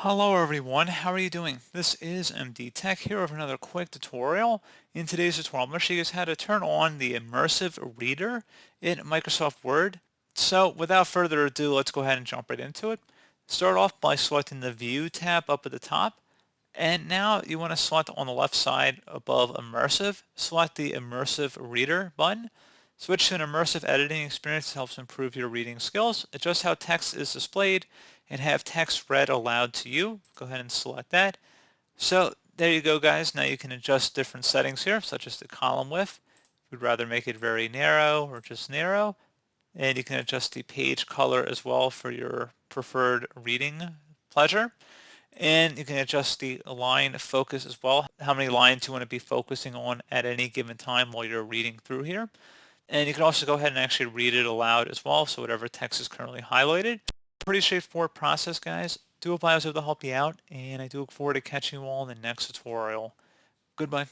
Hello everyone, how are you doing? This is MD Tech here with another quick tutorial. In today's tutorial, I'm going to show you guys how to turn on the Immersive Reader in Microsoft Word. So without further ado, let's go ahead and jump right into it. Start off by selecting the View tab up at the top. And now you want to select on the left side above Immersive, select the Immersive Reader button. Switch to an immersive editing experience that helps improve your reading skills. Adjust how text is displayed and have text read aloud to you. Go ahead and select that. So there you go, guys. Now you can adjust different settings here, such as the column width. If you'd rather make it very narrow or just narrow. And you can adjust the page color as well for your preferred reading pleasure. And you can adjust the line focus as well, how many lines you want to be focusing on at any given time while you're reading through here. And you can also go ahead and actually read it aloud as well, so whatever text is currently highlighted. Pretty straightforward process, guys. Do hope I was able to help you out, and I do look forward to catching you all in the next tutorial. Goodbye.